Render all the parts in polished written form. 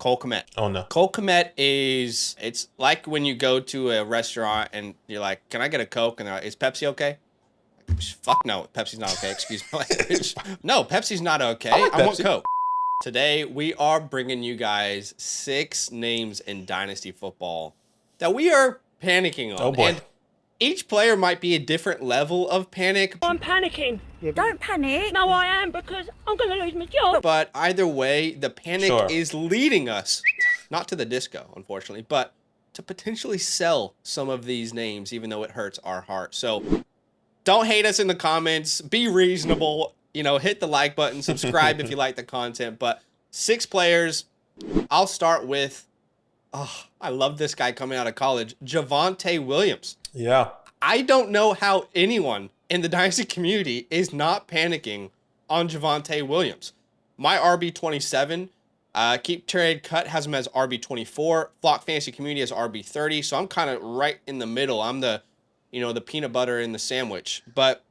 Cole Kmet. Oh, no. Cole Kmet it's like when you go to a restaurant and you're like, can I get a Coke? And they're like, is Pepsi okay? Fuck no, Pepsi's not okay. Excuse my language. No, Pepsi's not okay. I want Coke. Today, we are bringing you guys 6 names in Dynasty football that we are panicking on. Oh, boy. And each player might be a different level of panic. I'm panicking. Don't panic. No, I am, because I'm going to lose my job. But either way, the panic is leading us, not to the disco, unfortunately, but to potentially sell some of these names, even though it hurts our heart. So don't hate us in the comments. Be reasonable. You know, hit the like button, subscribe if you like the content. But 6 players. I'll start with, I love this guy coming out of college, Javonte Williams. Yeah. I don't know how anyone in the Dynasty community is not panicking on Javonte Williams. My RB27, Keep Trade Cut has him as RB24. Flock Fantasy Community has RB30. So I'm kind of right in the middle. I'm the peanut butter in the sandwich. But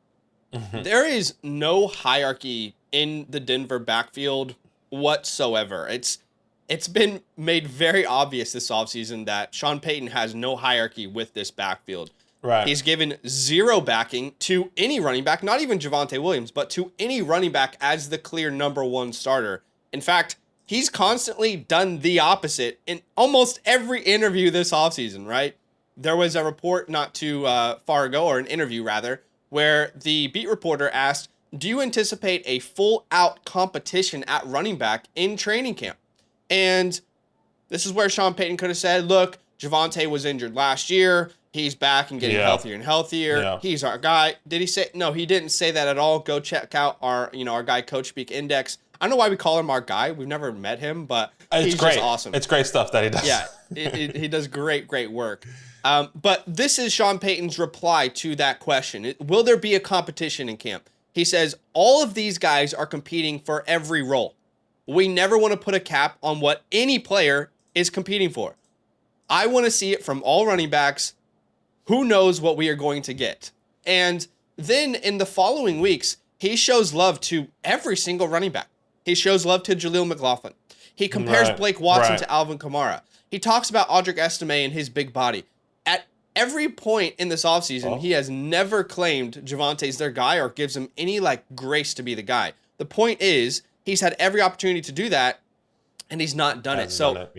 there is no hierarchy in the Denver backfield whatsoever. It's been made very obvious this offseason that Sean Payton has no hierarchy with this backfield. Right. He's given 0 backing to any running back, not even Javonte Williams, but to any running back as the clear #1 starter. In fact, he's constantly done the opposite in almost every interview this offseason, right? There was a report not too far ago, or an interview rather, where the beat reporter asked, do you anticipate a full-out competition at running back in training camp? And this is where Sean Payton could have said, look, Javonte was injured last year. He's back and getting healthier and healthier. Yeah. He's our guy. Did he say? No, he didn't say that at all. Go check out our guy, Coach Speak Index. I don't know why we call him our guy. We've never met him, but he's just awesome. It's great stuff that he does. Yeah, he does great work. But this is Sean Payton's reply to that question. Will there be a competition in camp? He says, all of these guys are competing for every role. We never want to put a cap on what any player is competing for. I want to see it from all running backs. Who knows what we are going to get? And then in the following weeks, he shows love to every single running back. He shows love to Jaleel McLaughlin. He compares Blake Watson to Alvin Kamara. He talks about Audric Estime and his big body. At every point in this offseason, he has never claimed Javonte's their guy or gives him any grace to be the guy. The point is, he's had every opportunity to do that, and he's not done it. So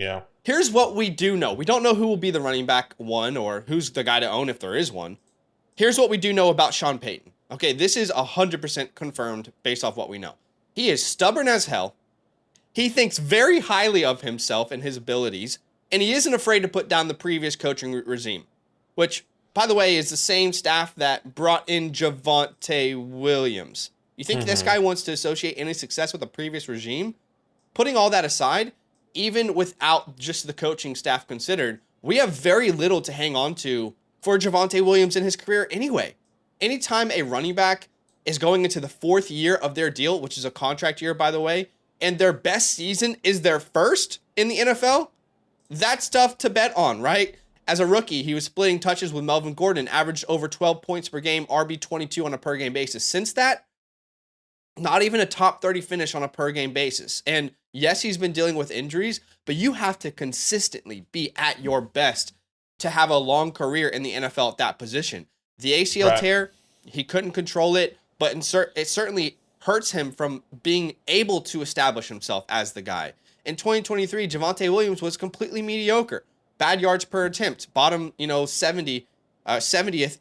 here's what we do know. We don't know who will be the running back 1 or who's the guy to own if there is one. Here's what we do know about Sean Payton. Okay, this is 100% confirmed based off what we know. He is stubborn as hell. He thinks very highly of himself and his abilities, and he isn't afraid to put down the previous coaching regime, which, by the way, is the same staff that brought in Javonte Williams. You think this guy wants to associate any success with the previous regime? Putting all that aside, even without just the coaching staff considered, we have very little to hang on to for Javonte Williams in his career anyway. Anytime a running back is going into the 4th year of their deal, which is a contract year, by the way, and their best season is their first in the NFL, that's tough to bet on, right? As a rookie, he was splitting touches with Melvin Gordon, averaged over 12 points per game, RB22 on a per-game basis. Since that, not even a top 30 finish on a per-game basis. And yes, he's been dealing with injuries, but you have to consistently be at your best to have a long career in the NFL at that position. The ACL tear, he couldn't control it, but it certainly hurts him from being able to establish himself as the guy. In 2023, Javonte Williams was completely mediocre. Bad yards per attempt, bottom 70th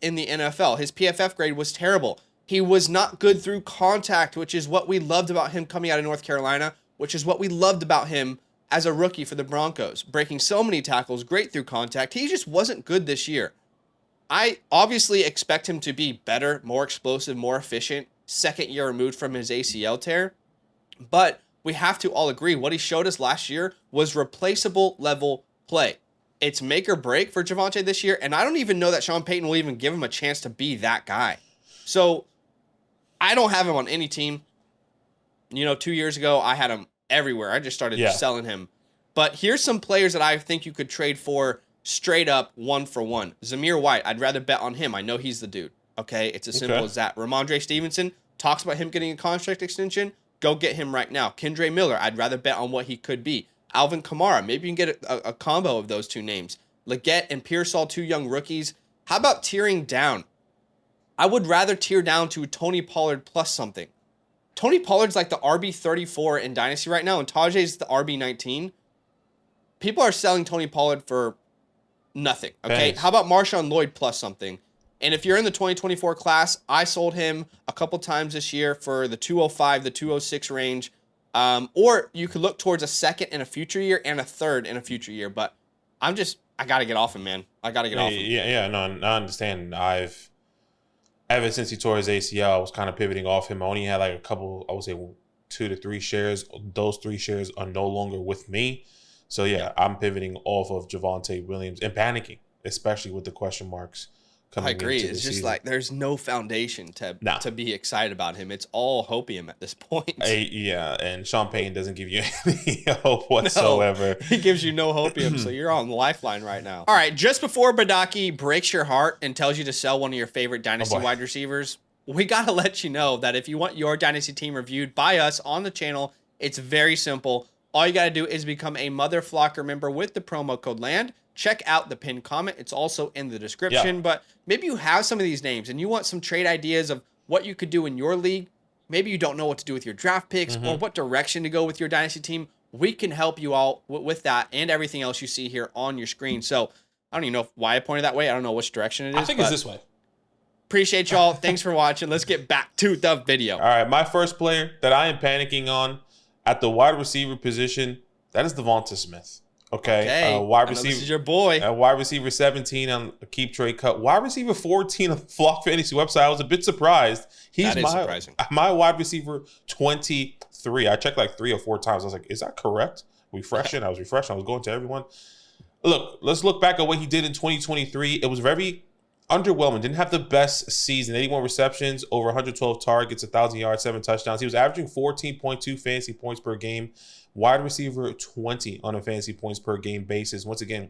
in the NFL. His PFF grade was terrible. He was not good through contact, which is what we loved about him coming out of North Carolina, which is what we loved about him as a rookie for the Broncos. Breaking so many tackles, great through contact. He just wasn't good this year. I obviously expect him to be better, more explosive, more efficient, second year removed from his ACL tear. But we have to all agree what he showed us last year was replaceable level play. It's make or break for Javonte this year, and I don't even know that Sean Payton will even give him a chance to be that guy. So I don't have him on any team. 2 years ago, I had him everywhere. I just started selling him. But here's some players that I think you could trade for straight up 1-for-1. Zamir White, I'd rather bet on him. I know he's the dude. Okay, it's as simple as that. Ramondre Stevenson talks about him getting a contract extension. Go get him right now. Kendre Miller, I'd rather bet on what he could be. Alvin Kamara. Maybe you can get a combo of those two names. Leggett and Pearsall, 2 young rookies. How about tearing down? I would rather tear down to Tony Pollard plus something. Tony Pollard's like the RB34 in Dynasty right now, and Tajay's the RB19. People are selling Tony Pollard for nothing, okay? Thanks. How about Marshawn Lloyd plus something? And if you're in the 2024 class, I sold him a couple times this year for the 205, the 206 range. Or you could look towards a second in a future year and a third in a future year. But I got to get off him, man. I got to get off him. Yeah, no, I understand. Ever since he tore his ACL, I was kind of pivoting off him. I only had like a couple, I would say 2 to 3 shares. Those 3 shares are no longer with me. So, yeah, I'm pivoting off of Javonte Williams and panicking, especially with the question marks coming I agree. into It's the just season. like there's no foundation to be excited about him. It's all hopium at this point. Yeah, and Sean Payton doesn't give you any hope whatsoever. No, he gives you no hopium, so you're on the lifeline right now. All right, just before Badaki breaks your heart and tells you to sell one of your favorite Dynasty wide receivers, we got to let you know that if you want your Dynasty team reviewed by us on the channel, it's very simple. All you got to do is become a Mother Flocker member with the promo code LAND. Check out the pinned comment. It's also in the description. Yeah. But maybe you have some of these names and you want some trade ideas of what you could do in your league. Maybe you don't know what to do with your draft picks or what direction to go with your Dynasty team. We can help you all with that and everything else you see here on your screen. So I don't even know why I pointed that way. I don't know which direction it is. I think it's this way. Appreciate y'all. Thanks for watching. Let's get back to the video. All right, my first player that I am panicking on at the wide receiver position, that is Devonta Smith. Okay. Wide receiver. This is your boy. Wide receiver 17 on a keep trade cut. Wide receiver 14 on the Flock Fantasy website. I was a bit surprised. That is surprising. My wide receiver 23. I checked like 3 or 4 times. I was like, is that correct? Refreshing. I was refreshing. I was going to everyone. Look, let's look back at what he did in 2023. It was very underwhelming. Didn't have the best season. 81 receptions, over 112 targets, 1,000 yards, 7 touchdowns. He was averaging 14.2 fantasy points per game. Wide receiver 20 on a fantasy points per game basis. Once again,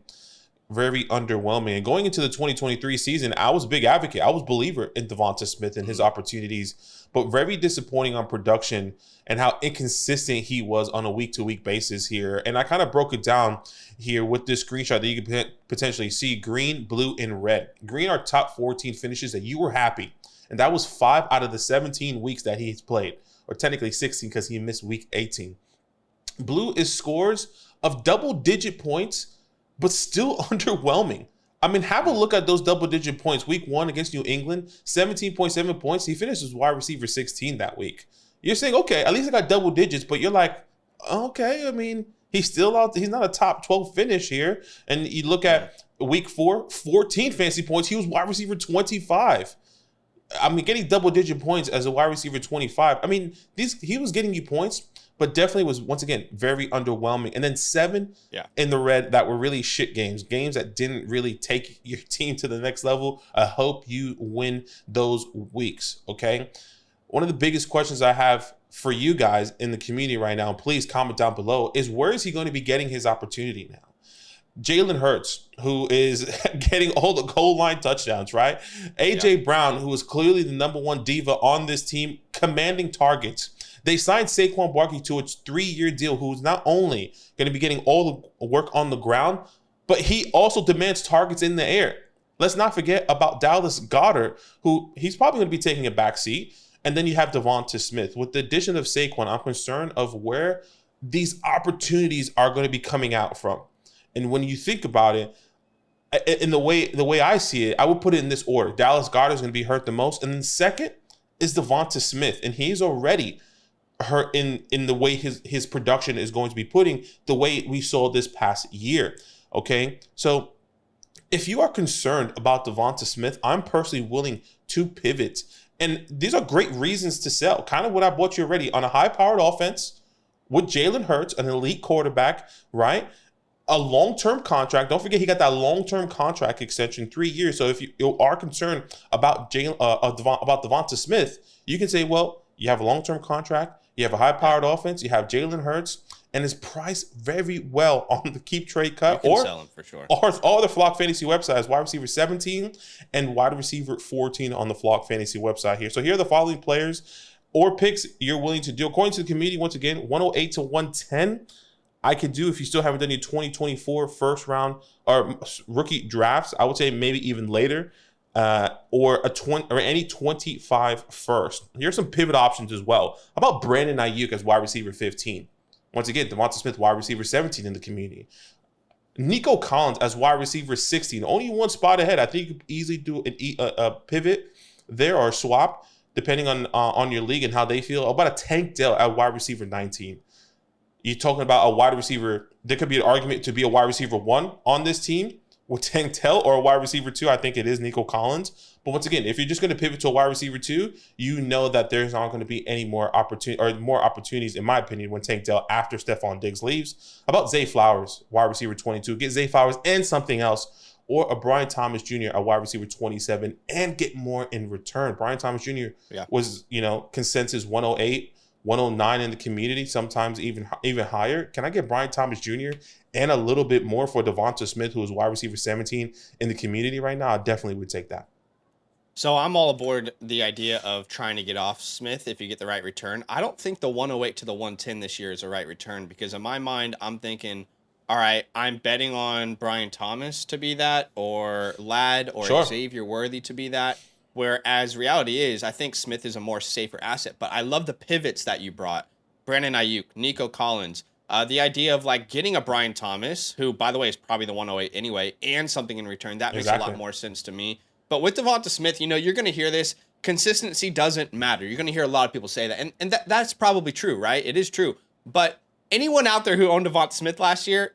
very underwhelming. And going into the 2023 season, I was a big advocate. I was a believer in Devonta Smith and his opportunities, but very disappointing on production and how inconsistent he was on a week-to-week basis here. And I kind of broke it down here with this screenshot that you can potentially see. Green, blue, and red. Green are top 14 finishes that you were happy. And that was 5 out of the 17 weeks that he's played, or technically 16 because he missed week 18. Blue is scores of double-digit points, but still underwhelming. I mean, have a look at those double-digit points. Week 1 against New England, 17.7 points. He finished as wide receiver 16 that week. You're saying, okay, at least I got double digits, but you're like, okay, I mean, he's still out. He's not a top 12 finish here. And you look at week 4, 14 fantasy points. He was wide receiver 25. I mean, getting double-digit points as a wide receiver 25. I mean, he was getting you points, but definitely was, once again, very underwhelming. And then 7 in the red that were really shit games that didn't really take your team to the next level. I hope you win those weeks, okay? One of the biggest questions I have for you guys in the community right now, and please comment down below, is where is he going to be getting his opportunity now? Jalen Hurts, who is getting all the goal line touchdowns, right? A.J. Brown, who is clearly the #1 diva on this team, commanding targets. They signed Saquon Barkley to a 3-year deal, who's not only going to be getting all the work on the ground, but he also demands targets in the air. Let's not forget about Dallas Goedert, who he's probably going to be taking a back seat. And then you have Devonta Smith. With the addition of Saquon, I'm concerned of where these opportunities are going to be coming out from. And when you think about it, in the way I see it, I would put it in this order. Dallas Goedert is going to be hurt the most. And then second is Devonta Smith. And he's already hurt in the way his production is going to be putting, the way we saw this past year. Okay? So if you are concerned about Devonta Smith, I'm personally willing to pivot. And these are great reasons to sell. Kind of what I bought you already on a high-powered offense with Jalen Hurts, an elite quarterback, right? A long-term contract. Don't forget he got that long-term contract extension, 3 years. So if you are concerned about Devonta Smith, you can say, well, you have a long-term contract, you have a high-powered offense, you have Jalen Hurts, and is priced very well on the keep trade cut. You can sell him for sure. Or all the Flock Fantasy websites, wide receiver 17 and wide receiver 14 on the Flock Fantasy website here. So here are the following players or picks you're willing to do. According to the community, once again, 108 to 110. I could do if you still haven't done your 2024 first round or rookie drafts. I would say maybe even later, or any 25 first. Here's some pivot options as well. How about Brandon Ayuk as wide receiver 15? Once again, Devonta Smith, wide receiver 17 in the community. Nico Collins as wide receiver 16, only one spot ahead. I think you could easily do a pivot there or swap depending on your league and how they feel. About a Tank Dell at wide receiver 19. You're talking about a wide receiver. There could be an argument to be a wide receiver 1 on this team with Tank Dell, or a wide receiver 2. I think it is Nico Collins. But once again, if you're just going to pivot to a wide receiver 2, you know that there's not going to be any more opportunities, in my opinion, when Tank Dell after Stephon Diggs leaves. How about Zay Flowers, wide receiver 22? Get Zay Flowers and something else, or a Brian Thomas Jr., a wide receiver 27, and get more in return. Brian Thomas Jr. was, consensus 108, 109 in the community, sometimes even higher. Can I get Brian Thomas Jr. and a little bit more for Devonta Smith, who is wide receiver 17 in the community right now? I definitely would take that. So I'm all aboard the idea of trying to get off Smith if you get the right return. I don't think the 108 to the 110 this year is the right return, because in my mind, I'm thinking, all right, I'm betting on Brian Thomas to be that, or Ladd, or Xavier Worthy to be that. Whereas reality is, I think Smith is a more safer asset. But I love the pivots that you brought. Brandon Ayuk, Nico Collins. The idea of getting a Brian Thomas, who, by the way, is probably the 108 anyway, and something in return. That makes a lot more sense to me. But with Devonta Smith, you're going to hear this. Consistency doesn't matter. You're going to hear a lot of people say that. And that's probably true, right? It is true. But anyone out there who owned Devonta Smith last year,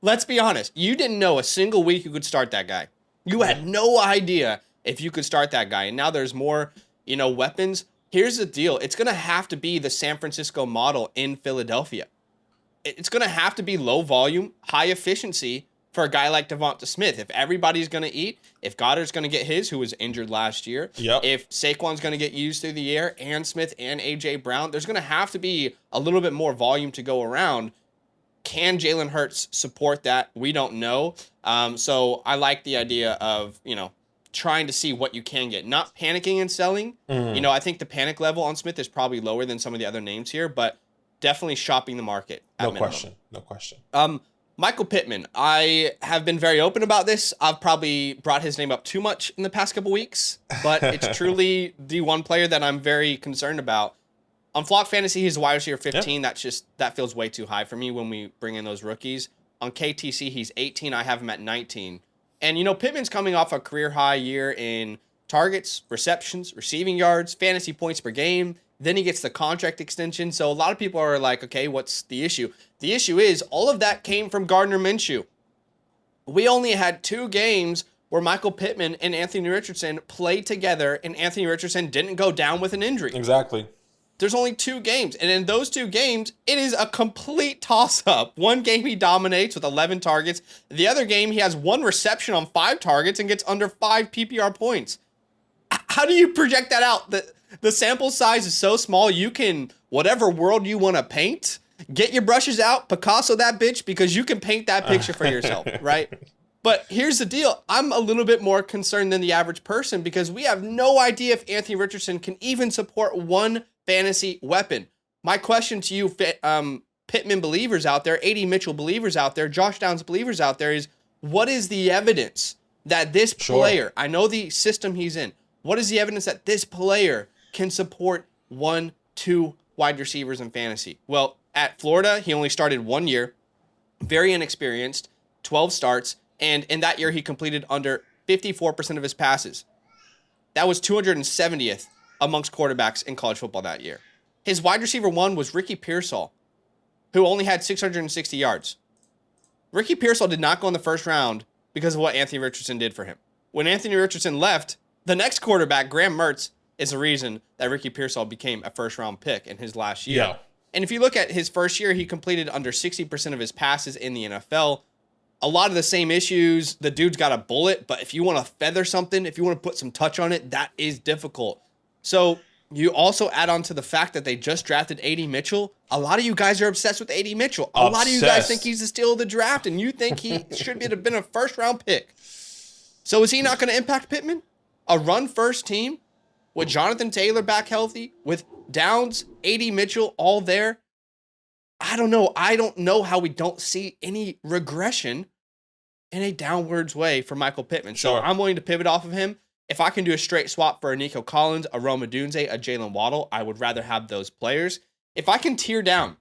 let's be honest, you didn't know a single week you could start that guy. You had no idea if you could start that guy. And now there's more, weapons. Here's the deal. It's going to have to be the San Francisco model in Philadelphia. It's going to have to be low volume, high efficiency for a guy like Devonta Smith. If everybody's going to eat, if Goddard's going to get his, who was injured last year, if Saquon's going to get used through the air, and Smith and A.J. Brown, there's going to have to be a little bit more volume to go around. Can Jalen Hurts support that? We don't know. So I like the idea of, trying to see what you can get. Not panicking and selling. I think the panic level on Smith is probably lower than some of the other names here, but definitely shopping the market. No question. Michael Pittman, I have been very open about this. I've probably brought his name up too much in the past couple weeks, but it's truly the one player that I'm very concerned about. On Flock Fantasy, he's a wide receiver 15. That feels way too high for me when we bring in those rookies. On KTC, he's 18. I have him at 19. And, Pittman's coming off a career-high year in targets, receptions, receiving yards, fantasy points per game. Then he gets the contract extension. So a lot of people are like, okay, what's the issue? The issue is all of that came from Gardner Minshew. We only had 2 games where Michael Pittman and Anthony Richardson played together, and Anthony Richardson didn't go down with an injury. Exactly. There's only 2 games, and in those 2 games, it is a complete toss-up. One game he dominates with 11 targets. The other game, he has 1 reception on 5 targets and gets under 5 PPR points. How do you project that out? The sample size is so small, you can, whatever world you want to paint, get your brushes out, Picasso that bitch, because you can paint that picture for yourself, right? But here's the deal. I'm a little bit more concerned than the average person, because we have no idea if Anthony Richardson can even support one fantasy weapon. My question to you, Pittman believers out there, A.D. Mitchell believers out there, Josh Downs believers out there, is what is the evidence that this player, I know the system he's in, what is the evidence that this player can support 1-2 wide receivers in fantasy? Well, at Florida, he only started 1 year, very inexperienced, 12 starts, and in that year, he completed under 54% of his passes. That was 270th amongst quarterbacks in college football that year. His wide receiver 1 was Ricky Pearsall, who only had 660 yards. Ricky Pearsall did not go in the first round because of what Anthony Richardson did for him. When Anthony Richardson left, the next quarterback, Graham Mertz, is the reason that Ricky Pearsall became a first-round pick in his last year. Yeah. And if you look at his first year, he completed under 60% of his passes in the NFL. A lot of the same issues. The dude's got a bullet, but if you want to feather something, if you want to put some touch on it, that is difficult. So you also add on to the fact that they just drafted A.D. Mitchell. A lot of you guys are obsessed with A.D. Mitchell. A lot of you guys think he's the steal of the draft, and you think he should have been a first-round pick. So is he not going to impact Pittman? A run-first team with Jonathan Taylor back healthy, with Downs, A.D. Mitchell all there. I don't know. I don't know how we don't see any regression in a downwards way for Michael Pittman. So Sure. I'm willing to pivot off of him. If I can do a straight swap for a Nico Collins, a Rome Odunze, a Jalen Waddle, I would rather have those players. If I can tier down,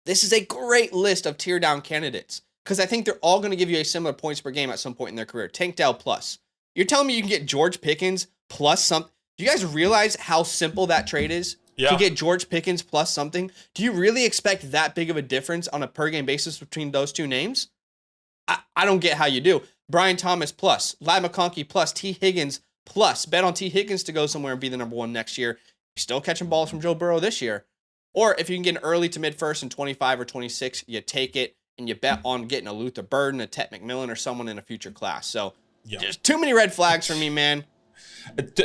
this is a great list of tier down candidates because I think they're all going to give you a similar points per game at some point in their career. Tank Dell plus. You're telling me you can get George Pickens plus something? Do you guys realize how simple that trade is? Yeah. To get George Pickens plus something? Do you really expect that big of a difference on a per game basis between those two names? I don't get how you do. Brian Thomas plus, Ladd McConkey plus, T. Higgins plus. Bet on T. Higgins to go somewhere and be the number one next year. You're still catching balls from Joe Burrow this year. Or if you can get an early to mid first in 25 or 26, you take it and you bet on getting a Luther Burden, a Ted McMillan, or someone in a future class. So there's too many red flags for me, man.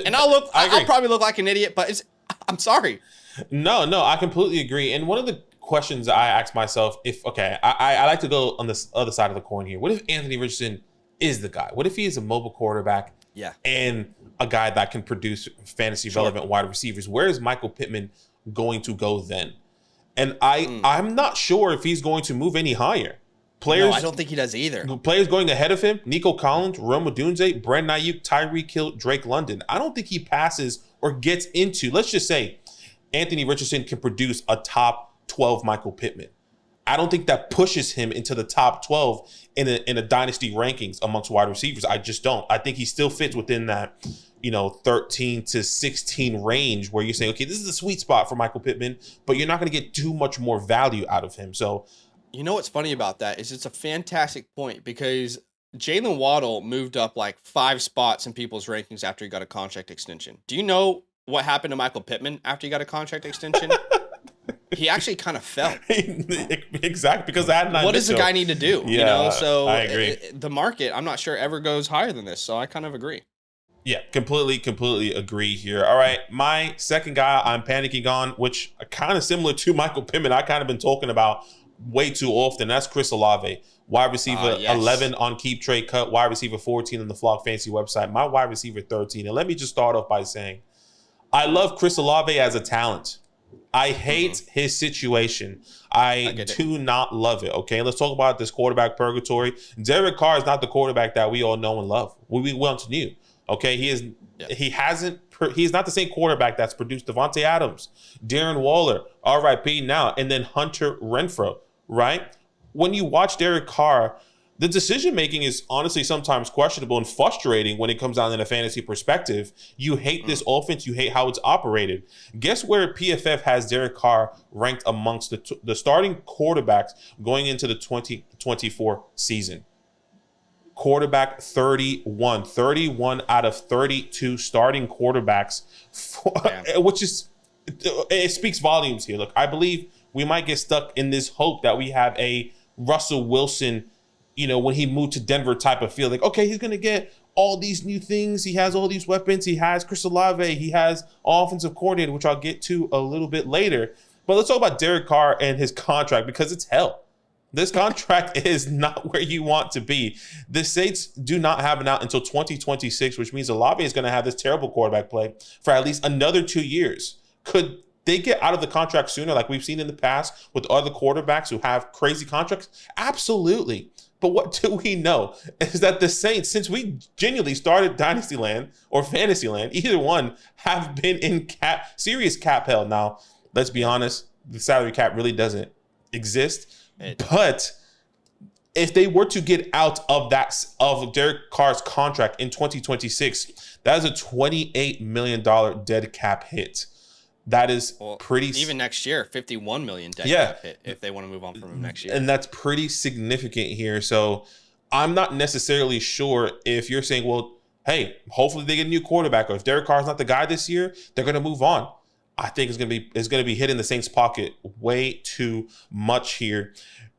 And I'll probably look like an idiot, but I'm sorry. No, I completely agree. And one of the questions I ask myself, I like to go on this other side of the coin here. What if Anthony Richardson is the guy? What if he is a mobile quarterback and a guy that can produce fantasy relevant wide receivers? Where is Michael Pittman going to go then? And I'm not sure if he's going to move any higher. No, I don't think he does either. Players going ahead of him, Nico Collins, Rome Odunze, Brandon Ayuk, Tyreek Hill, Drake London. I don't think he passes or gets into, let's just say, Anthony Richardson can produce a top 12 Michael Pittman. I don't think that pushes him into the top 12 in a dynasty rankings amongst wide receivers. I just don't. I think he still fits within that, 13 to 16 range where you're saying, okay, this is the sweet spot for Michael Pittman, but you're not going to get too much more value out of him. So, you know what's funny about that is it's a fantastic point because Jalen Waddle moved up like 5 spots in people's rankings after he got a contract extension. Do you know what happened to Michael Pittman after he got a contract extension? He actually kind of fell. Exactly, because I had what does the guy need to do? Yeah, so I agree. The market, I'm not sure ever goes higher than this, so I kind of agree. Yeah, completely agree here. All right, my second guy I'm panicking on, which kind of similar to Michael Pittman, I kind of been talking about way too often. That's Chris Olave, wide receiver 11 on Keep Trade Cut, wide receiver 14 on the Flock Fantasy website, my wide receiver 13. And let me just start off by saying, I love Chris Olave as a talent. I hate his situation. I do not love it. Okay, let's talk about this quarterback purgatory. Derek Carr is not the quarterback that we all know and love. We once knew. Okay, he's not the same quarterback that's produced Devontae Adams, Darren Waller, RIP now, and then Hunter Renfrow. Right? When you watch Derek Carr, the decision making is honestly sometimes questionable and frustrating when it comes down in a fantasy perspective. You hate this offense. You hate how it's operated. Guess where PFF has Derek Carr ranked amongst the starting quarterbacks going into the 2024 season? Quarterback 31. 31 out of 32 starting quarterbacks, which is, it speaks volumes here. Look, I believe we might get stuck in this hope that we have a Russell Wilson, when he moved to Denver type of feel. Like, okay, he's going to get all these new things. He has all these weapons. He has Chris Olave. He has offensive coordinator, which I'll get to a little bit later. But let's talk about Derek Carr and his contract, because it's hell. This contract is not where you want to be. The Saints do not have it out until 2026, which means Olave is going to have this terrible quarterback play for at least another 2 years. Could they get out of the contract sooner, like we've seen in the past with other quarterbacks who have crazy contracts? Absolutely. But what do we know is that the Saints, since we genuinely started DynastyLand or Fantasyland, either one, have been in serious cap hell. Now, let's be honest, the salary cap really doesn't exist. But if they were to get out of Derek Carr's contract in 2026, that is a $28 million dead cap hit. That is pretty. Even next year, $51 million dead cap hit if they want to move on from him next year. And that's pretty significant here. So I'm not necessarily sure if you're saying, well, hey, hopefully they get a new quarterback, or if Derek Carr's not the guy this year, they're going to move on. I think it's going to be hitting the Saints' pocket way too much here.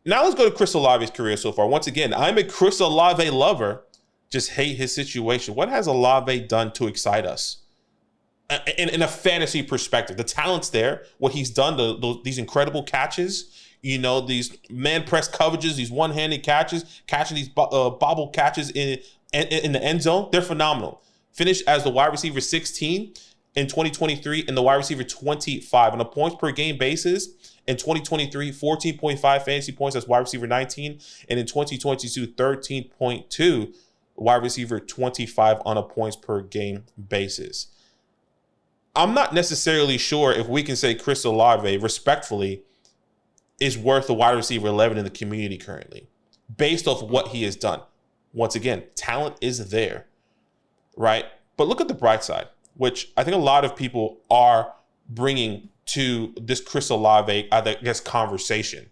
Now let's go to Chris Olave's career so far. Once again, I'm a Chris Olave lover. Just hate his situation. What has Olave done to excite us? In a fantasy perspective, the talent's there. What he's done, these incredible catches, these man press coverages, these one-handed catches, catching these bobble catches in the end zone, they're phenomenal. Finished as the wide receiver 16. in 2023 and the wide receiver 25 on a points per game basis. In 2023, 14.5 fantasy points as wide receiver 19, and in 2022, 13.2 wide receiver 25 on a points per game basis. I'm not necessarily sure if we can say Chris Olave, respectfully, is worth a wide receiver 11 in the community currently, based off what he has done. Once again, talent is there, right? But look at the bright side, which I think a lot of people are bringing to this Chris Olave, I guess, conversation,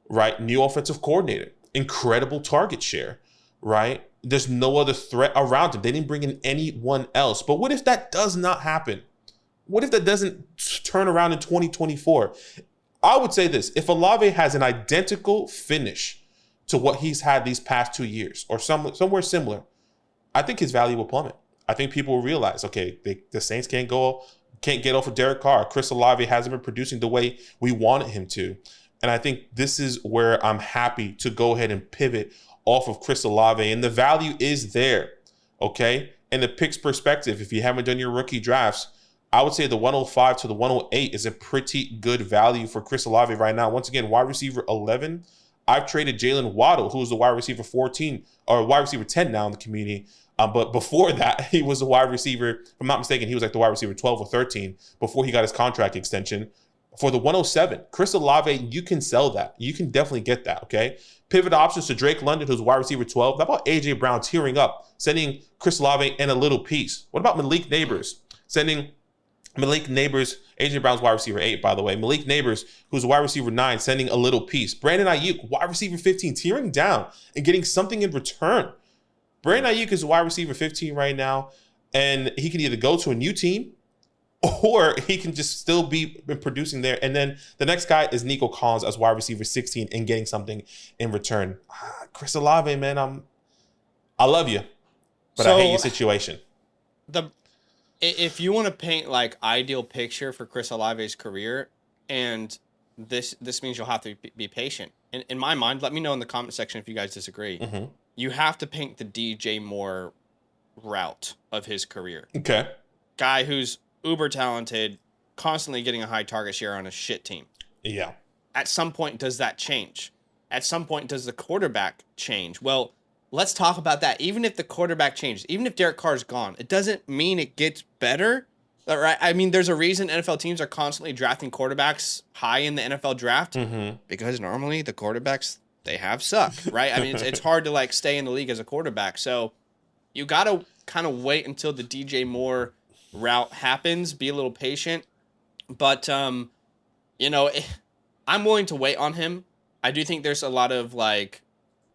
right? New offensive coordinator, incredible target share, right? There's no other threat around him. They didn't bring in anyone else. But what if that does not happen? What if that doesn't turn around in 2024? I would say this: if Olave has an identical finish to what he's had these past 2 years or somewhere similar, I think his value will plummet. I think people will realize, okay, the Saints can't get off of Derek Carr. Chris Olave hasn't been producing the way we wanted him to. And I think this is where I'm happy to go ahead and pivot off of Chris Olave. And the value is there, okay? And the picks perspective, if you haven't done your rookie drafts, I would say the 105 to the 108 is a pretty good value for Chris Olave right now. Once again, wide receiver 11. I've traded Jalen Waddle, who's the wide receiver 14 or wide receiver 10 now in the community. But before that, he was a wide receiver. If I'm not mistaken, he was like the wide receiver 12 or 13 before he got his contract extension. For the 107, Chris Olave, you can sell that. You can definitely get that, okay? Pivot options to Drake London, who's wide receiver 12. How about A.J. Brown tearing up, sending Chris Olave in a little piece? What about Malik Neighbors? Sending Malik Neighbors, A.J. Brown's wide receiver 8, by the way. Malik Neighbors, who's wide receiver 9, sending a little piece. Brandon Ayuk, wide receiver 15, tearing down and getting something in return. Brandon Ayuk is a wide receiver 15 right now, and he can either go to a new team or he can just still be producing there. And then the next guy is Nico Collins as wide receiver 16 and getting something in return. Chris Olave, man, I love you, but I hate your situation. If you want to paint like ideal picture for Chris Olave's career, and this means you'll have to be patient. In my mind, let me know in the comment section if you guys disagree. Mm-hmm. You have to paint the DJ Moore route of his career. Okay. Guy who's uber talented, constantly getting a high target share on a shit team. Yeah. At some point, does that change? At some point, does the quarterback change? Well, let's talk about that. Even if the quarterback changes, even if Derek Carr's gone, it doesn't mean it gets better. Right? I mean, there's a reason NFL teams are constantly drafting quarterbacks high in the NFL draft, because normally the quarterbacks they have suck, right? I mean, it's hard to like stay in the league as a quarterback. So you got to kind of wait until the DJ Moore route happens, be a little patient. But, you know, I'm willing to wait on him. I do think there's a lot of like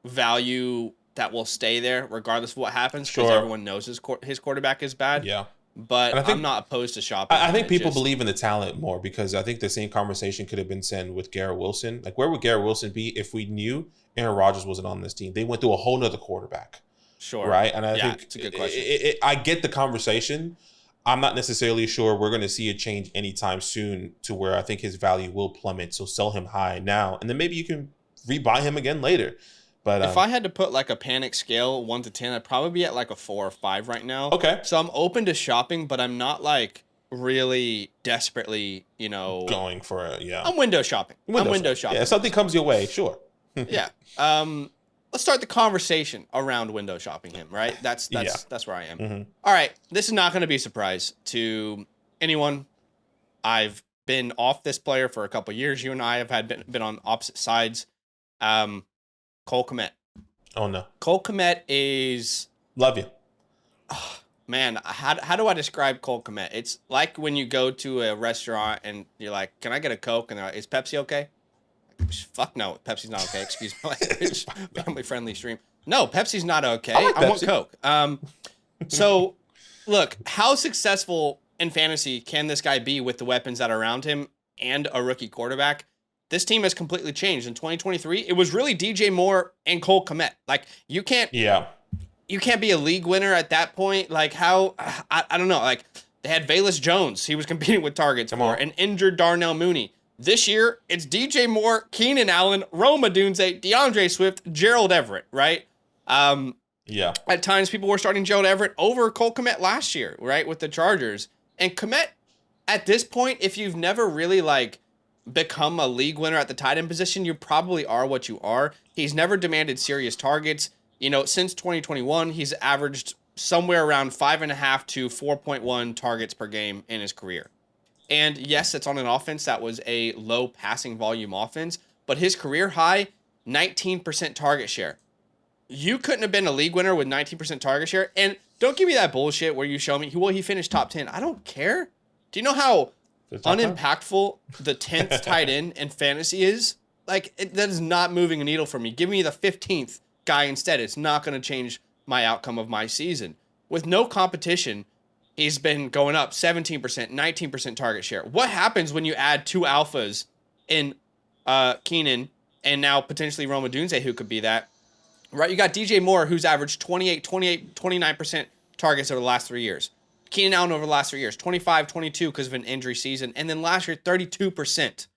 value that will stay there regardless of what happens, because everyone knows his quarterback is bad. Yeah. But I'm not opposed to shopping. I think people believe in the talent more, because I think the same conversation could have been said with Garrett Wilson. Like, where would Garrett Wilson be if we knew Aaron Rodgers wasn't on this team? They went through a whole nother quarterback. Sure. Right? And I think it's a good question. I get the conversation. I'm not necessarily sure we're going to see a change anytime soon to where I think his value will plummet. So sell him high now, and then maybe you can rebuy him again later. But if I had to put like a panic scale 1 to 10, I'd probably be at like a 4 or 5 right now. Okay. So I'm open to shopping, but I'm not like really desperately, going for it. Yeah. I'm window shopping. Window shopping. Yeah, if something comes your way, sure. Yeah. Let's start the conversation around window shopping him, right? That's where I am. Mm-hmm. All right. This is not going to be a surprise to anyone. I've been off this player for a couple of years. You and I have been on opposite sides. Cole Kmet. Oh, no. Cole Kmet is... Love you. Oh, man, how do I describe Cole Kmet? It's like when you go to a restaurant and you're like, can I get a Coke? And they're like, is Pepsi okay? Fuck no, Pepsi's not okay. Excuse my language. Family-friendly stream. No, Pepsi's not okay. I want Coke. So, look, how successful in fantasy can this guy be with the weapons that are around him and a rookie quarterback? This team has completely changed. In 2023, it was really DJ Moore and Cole Kmet. Like, you can't be a league winner at that point. Like, how, I don't know. Like, they had Velus Jones. He was competing with targets for an injured Darnell Mooney. This year, it's DJ Moore, Keenan Allen, Rome Odunze, DeAndre Swift, Gerald Everett, right? Yeah. At times, people were starting Gerald Everett over Cole Kmet last year, right, with the Chargers. And Kmet, at this point, if you've never really like become a league winner at the tight end position, you probably are what you are. He's never demanded serious targets. You know, since 2021, he's averaged somewhere around 5.5 to 4.1 targets per game in his career. And yes, it's on an offense that was a low passing volume offense, but his career high, 19% target share. You couldn't have been a league winner with 19% target share. And don't give me that bullshit where you show me, well, he finished top 10. I don't care. Do you know how unimpactful the 10th tight end in fantasy is? Like, that is not moving a needle for me. Give me the 15th guy instead. It's not going to change my outcome of my season. With no competition, he's been going up 17%, 19% target share. What happens when you add two alphas in Keenan and now potentially Roma Dunze, who could be that? Right, you got DJ Moore, who's averaged 29% targets over the last 3 years. Keenan Allen over the last 3 years, 25, 22 because of an injury season. And then last year, 32%.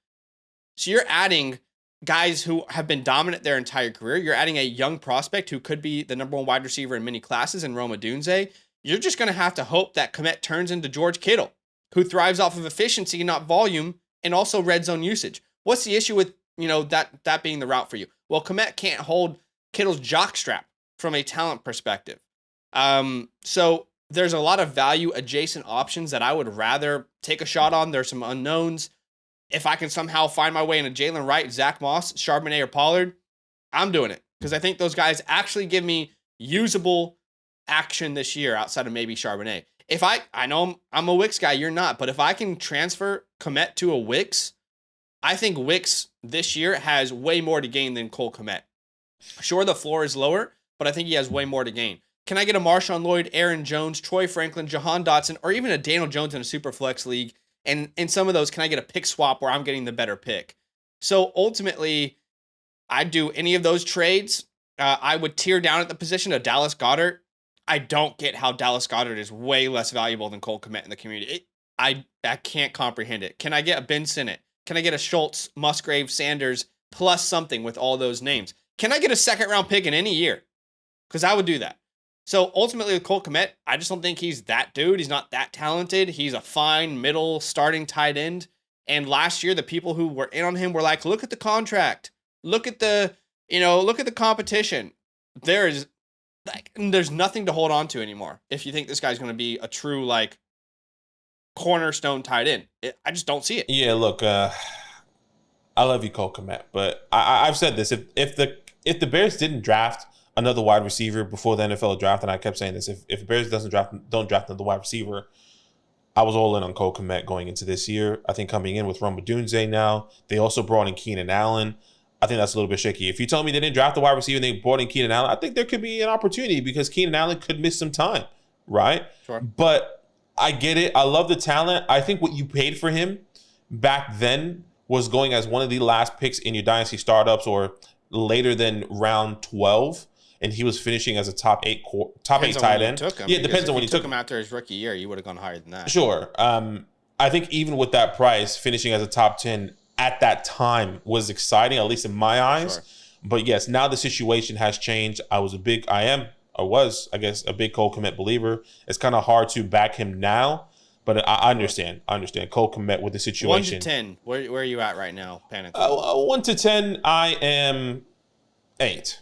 So you're adding guys who have been dominant their entire career. You're adding a young prospect who could be the number one wide receiver in many classes in Roma Dunze. You're just going to have to hope that Kmet turns into George Kittle, who thrives off of efficiency, not volume, and also red zone usage. What's the issue with, that being the route for you? Well, Kmet can't hold Kittle's jockstrap from a talent perspective. So there's a lot of value adjacent options that I would rather take a shot on. There's some unknowns. If I can somehow find my way into Jalen Wright, Zach Moss, Charbonnet, or Pollard, I'm doing it. Because I think those guys actually give me usable action this year outside of maybe Charbonnet. If I know I'm a Wicks guy, you're not. But if I can transfer Kmet to a Wicks, I think Wicks this year has way more to gain than Cole Kmet. Sure, the floor is lower, but I think he has way more to gain. Can I get a Marshawn Lloyd, Aaron Jones, Troy Franklin, Jahan Dotson, or even a Daniel Jones in a super flex league? And in some of those, can I get a pick swap where I'm getting the better pick? So ultimately, I'd do any of those trades. I would tear down at the position of Dallas Goedert. I don't get how Dallas Goedert is way less valuable than Cole Kmet in the community. I can't comprehend it. Can I get a Ben Sinnott? Can I get a Schultz, Musgrave, Sanders, plus something with all those names? Can I get a second-round pick in any year? Because I would do that. So ultimately with Cole Kmet, I just don't think he's that dude. He's not that talented. He's a fine middle starting tight end. And last year, the people who were in on him were like, look at the contract. Look at the competition. There's nothing to hold on to anymore if you think this guy's going to be a true, like, cornerstone tight end. I just don't see it. Yeah, look, I love you, Cole Kmet, but I've said this. If the Bears didn't draft another wide receiver before the NFL draft, and I kept saying this, if the Bears don't draft another wide receiver, I was all in on Cole Kmet going into this year. I think coming in with Roma Dunze now, they also brought in Keenan Allen. I think that's a little bit shaky. If you tell me they didn't draft a wide receiver and they brought in Keenan Allen, I think there could be an opportunity because Keenan Allen could miss some time, right? Sure. But I get it. I love the talent. I think what you paid for him back then was going as one of the last picks in your dynasty startups or later than round 12. And he was finishing as a top eight tight end. Yeah, it depends on when you took him after his rookie year. You would have gone higher than that. Sure. I think even with that price, finishing as a top 10 at that time was exciting, at least in my eyes. Sure. But yes, now the situation has changed. I was, a big Cole Kmet believer. It's kind of hard to back him now, but I understand. Cole Kmet with the situation. 1 to 10, where are you at right now, Panic? 1 to 10, I am 8.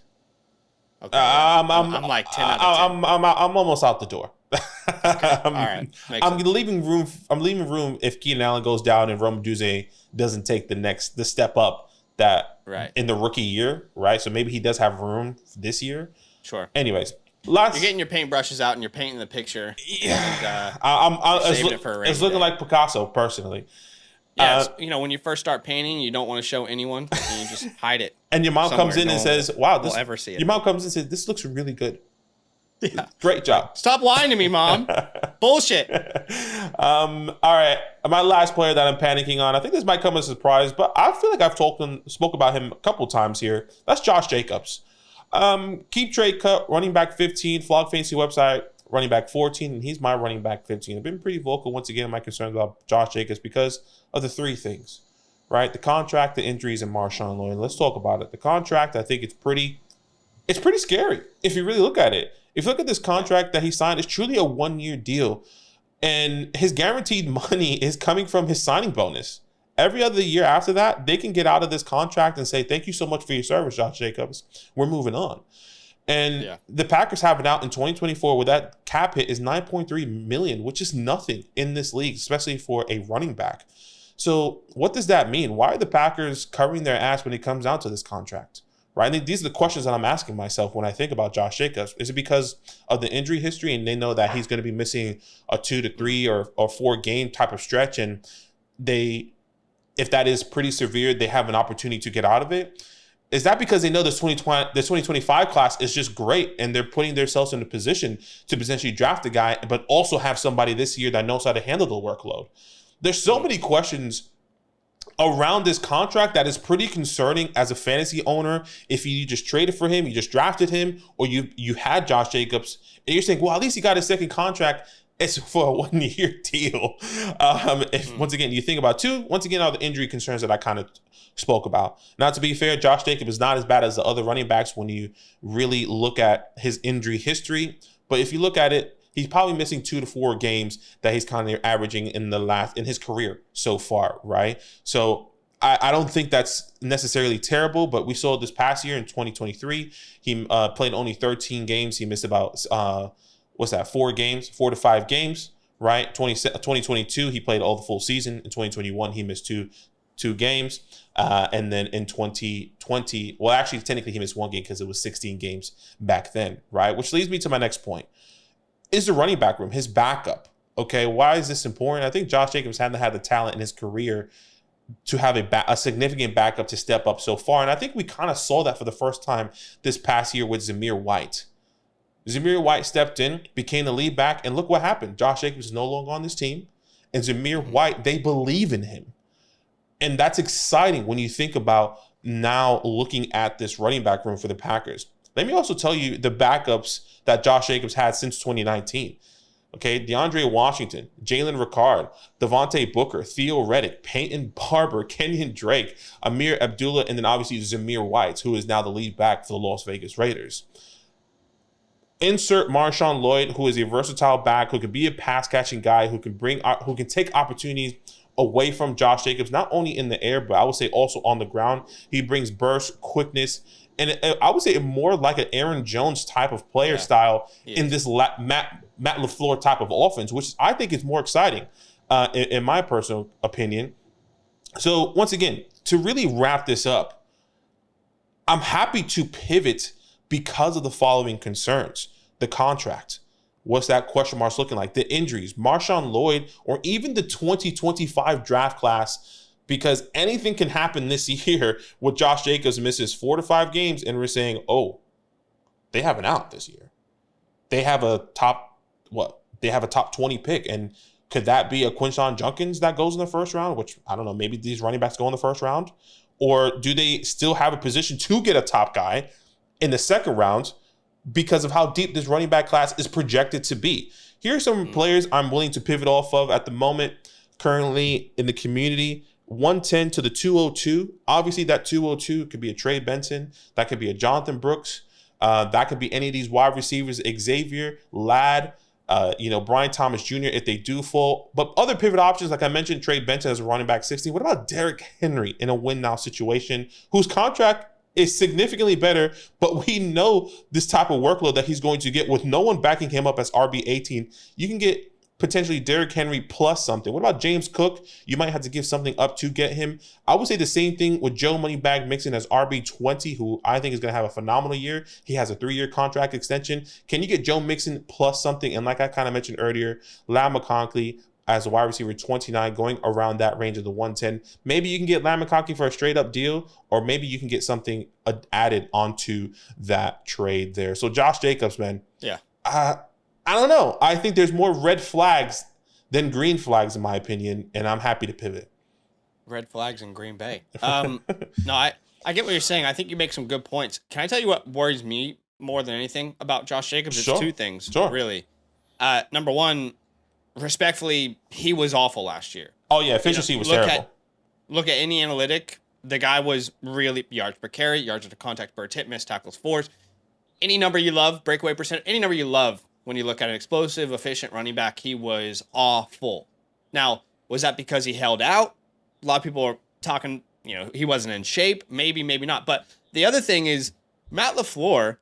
Okay, I'm like 10 out of 10. I'm almost out the door. Okay. All right. I'm leaving room if Keenan Allen goes down and Roma Dunze doesn't take the step up that in the rookie year, right? So maybe he does have room this year. Sure. Anyways, you're getting your paintbrushes out and you're painting the picture. Yeah. And, saving it for a rainy it's looking day. like Picasso, personally. Yeah, when you first start painting, you don't want to show anyone, and you just hide it. And your mom comes in and says, "Wow, this." Ever see it? Your mom comes in and says, "This looks really good." Yeah, great job. Stop lying to me, Mom. Bullshit. All right, my last player that I'm panicking on. I think this might come as a surprise, but I feel like I've spoke about him a couple times here. That's Josh Jacobs. Keep trade cut, running back 15, Flog Fantasy website, running back 14, and he's my running back 15. I've been pretty vocal once again in my concerns about Josh Jacobs because of the three things, right? The contract, the injuries, and Marshawn Lloyd. Let's talk about it. The contract, I think it's pretty scary if you really look at it. If you look at this contract that he signed, it's truly a 1-year deal. And his guaranteed money is coming from his signing bonus. Every other year after that, they can get out of this contract and say, thank you so much for your service, Josh Jacobs. We're moving on. And the Packers have it out in 2024 where that cap hit is $9.3 million, which is nothing in this league, especially for a running back. So what does that mean? Why are the Packers covering their ass when it comes down to this contract? Right? I think these are the questions that I'm asking myself when I think about Josh Jacobs. Is it because of the injury history and they know that he's going to be missing a 2 to 3 or 4 game type of stretch, and if that is pretty severe, they have an opportunity to get out of it? Is that because they know this 2025 class is just great and they're putting themselves in a position to potentially draft a guy, but also have somebody this year that knows how to handle the workload? There's so many questions around this contract that is pretty concerning as a fantasy owner. If you just traded for him, you just drafted him, or you had Josh Jacobs, and you're saying, well, at least he got a second contract. It's for a 1-year deal. Once again, you think about all the injury concerns that I kind of spoke about. Now, to be fair, Josh Jacobs is not as bad as the other running backs when you really look at his injury history. But if you look at it, he's probably missing 2 to 4 games that he's kind of averaging in his career so far, right? So I don't think that's necessarily terrible, but we saw this past year in 2023, he played only 13 games. He missed about 4 to 5 games, right? 2022, he played all the full season. In 2021, he missed two games. And then in 2020, well, actually, technically he missed 1 game because it was 16 games back then, right? Which leads me to my next point. Is the running back room, his backup, okay? Why is this important? I think Josh Jacobs hadn't had the talent in his career to have a significant backup to step up so far. And I think we kind of saw that for the first time this past year with Zamir White. Zamir White stepped in, became the lead back, and look what happened. Josh Jacobs is no longer on this team. And Zamir White, they believe in him. And that's exciting when you think about now looking at this running back room for the Packers. Let me also tell you the backups that Josh Jacobs had since 2019. Okay, DeAndre Washington, Jalen Ricard, Devontae Booker, Theo Reddick, Peyton Barber, Kenyon Drake, Amir Abdullah, and then obviously Zamir White, who is now the lead back for the Las Vegas Raiders. Insert Marshawn Lloyd, who is a versatile back, who can be a pass-catching guy, who can take opportunities away from Josh Jacobs, not only in the air, but I would say also on the ground. He brings burst, quickness, and I would say more like an Aaron Jones type of player style in this Matt LaFleur type of offense, which I think is more exciting in my personal opinion. So once again, to really wrap this up, I'm happy to pivot because of the following concerns: the contract. What's that question marks looking like? The injuries, Marshawn Lloyd, or even the 2025 draft class, because anything can happen this year with Josh Jacobs misses 4 to 5 games and we're saying, oh, they have an out this year. They have a top 20 pick. And could that be a Quinshon Judkins that goes in the first round? Which, I don't know, maybe these running backs go in the first round. Or do they still have a position to get a top guy in the second round because of how deep this running back class is projected to be? Here are some players I'm willing to pivot off of at the moment, currently in the community. 110 to the 202. Obviously, that 202 could be a Trey Benson. That could be a Jonathan Brooks. That could be any of these wide receivers, Xavier, Ladd, Brian Thomas Jr. if they do fall. But other pivot options, like I mentioned, Trey Benson as a running back 16. What about Derrick Henry in a win-now situation, whose contract is significantly better, but we know this type of workload that he's going to get with no one backing him up as RB18. You can get potentially Derrick Henry plus something. What about James Cook? You might have to give something up to get him. I would say the same thing with Joe Moneybag Mixon as RB20, who I think is going to have a phenomenal year. He has a 3-year contract extension. Can you get Joe Mixon plus something? And like I kind of mentioned earlier, Lam McConkey as a wide receiver 29, going around that range of the 110. Maybe you can get Lam McConkey for a straight up deal, or maybe you can get something added onto that trade there. So Josh Jacobs, man. Yeah. I don't know. I think there's more red flags than green flags, in my opinion, and I'm happy to pivot. Red flags in Green Bay. No, I get what you're saying. I think you make some good points. Can I tell you what worries me more than anything about Josh Jacobs? It's 2 things, really. Number one, respectfully, he was awful last year. Oh, yeah, efficiency was terrible. Look at any analytic. The guy was really yards per carry, yards after contact per attempt, missed tackles forced. Any number you love, breakaway percent, any number you love, when you look at an explosive, efficient running back, he was awful. Now, was that because he held out? A lot of people are talking, he wasn't in shape. Maybe, maybe not. But the other thing is Matt LaFleur,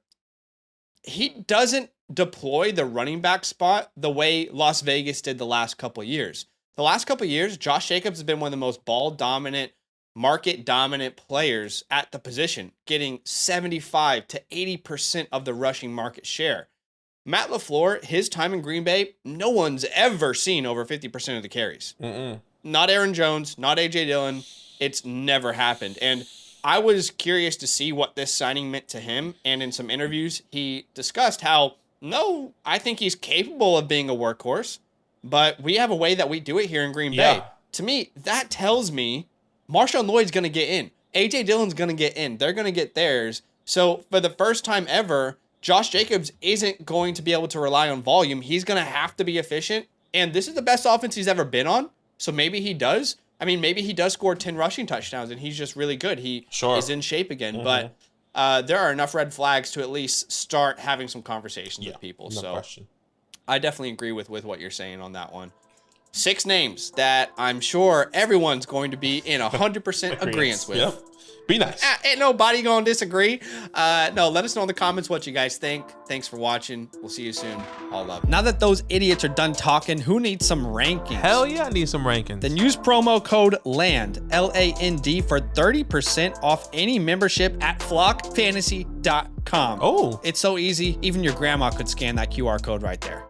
he doesn't deploy the running back spot the way Las Vegas did the last couple of years. The last couple of years, Josh Jacobs has been one of the most ball dominant, market dominant players at the position, getting 75 to 80% of the rushing market share. Matt LaFleur, his time in Green Bay, no one's ever seen over 50% of the carries. Not Aaron Jones, not A.J. Dillon. It's never happened. And I was curious to see what this signing meant to him. And in some interviews, he discussed how, no, I think he's capable of being a workhorse, but we have a way that we do it here in Green Bay. To me, that tells me Marshawn Lloyd's going to get in. A.J. Dillon's going to get in. They're going to get theirs. So for the first time ever, Josh Jacobs isn't going to be able to rely on volume. He's going to have to be efficient. And this is the best offense he's ever been on. So maybe he does. I mean, maybe he does score 10 rushing touchdowns and he's just really good. He is in shape again. But there are enough red flags to at least start having some conversations with people. No question. I definitely agree with what you're saying on that one. 6 names that I'm sure everyone's going to be in 100% agreement with. Yep. Be nice. Ain't nobody gonna disagree. No, let us know in the comments what you guys think. Thanks for watching. We'll see you soon. All love. Now that those idiots are done talking, who needs some rankings? Hell yeah, I need some rankings. Then use promo code LAND, LAND, for 30% off any membership at flockfantasy.com. Oh. It's so easy. Even your grandma could scan that QR code right there.